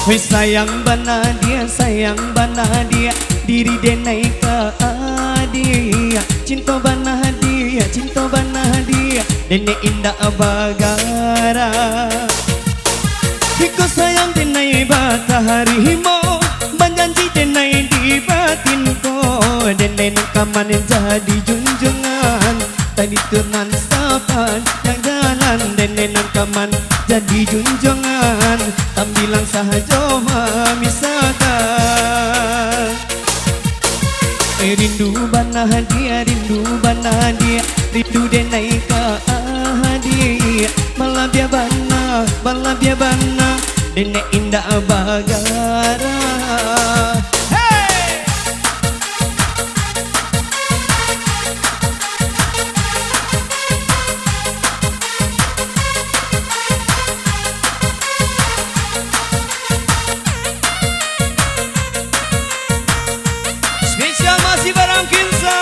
Woi sayang bana dia diri denai ka dia cinta bana dia dene indah bagara Iko sayang denai batahari mo banjanji denai di batinku dene kaman jadi junjungan tadi tunan sapan yang jalan dene kaman jadi junjungan tak bilang sahaja misalkan rindu bana dia rindu denai ka dia malah biar bana dene indah bagara masih barang kinsa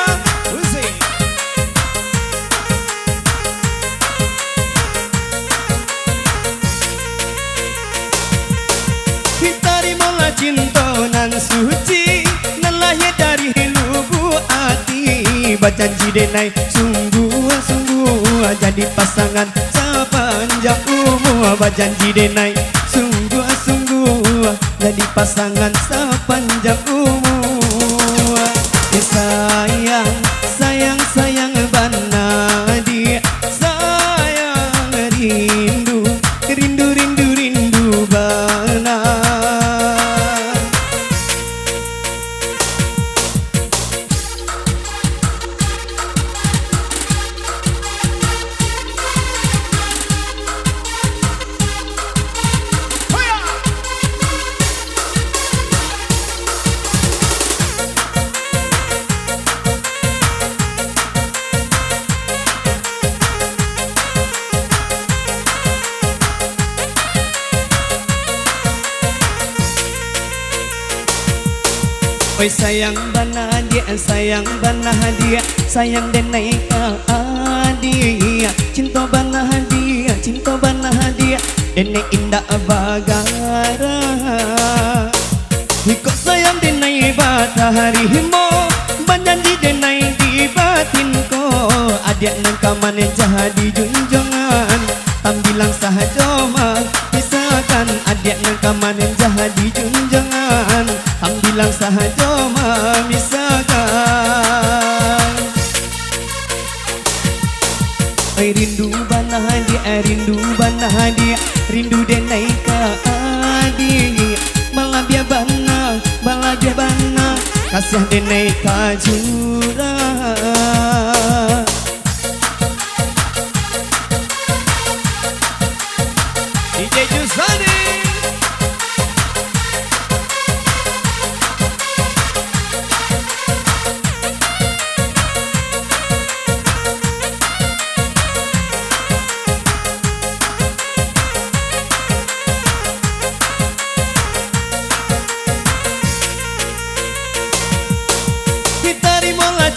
Hitari mola cinta nan suci nan lahir dari lubuk hati berjanji denai sungguh jadi pasangan sepanjang umur berjanji denai sungguh jadi pasangan sepanjang umur sayang bana dia sayang rindu bana Oi sayang bana dia sayang denai ka dia cinta bana dia dene indah bagara Iko sayang denai batahari mo banjanji denai di batinku adik nang kaman jadi junjungan tam bilang sahaja misalkan adik nang kaman jadi junjungan tam bilang sahaja misalkan rindu bana dia rindu denai ka dia malah biar bana kasih denai ka jurang DJ Jusani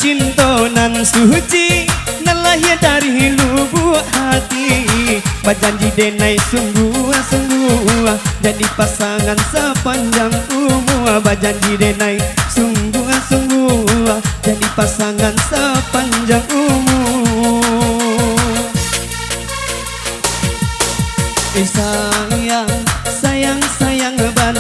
cinta nan suci nan lahir dari lubuk hati berjanji denai sungguh jadi pasangan sepanjang umur berjanji denai sungguh jadi pasangan sepanjang umur sayang bana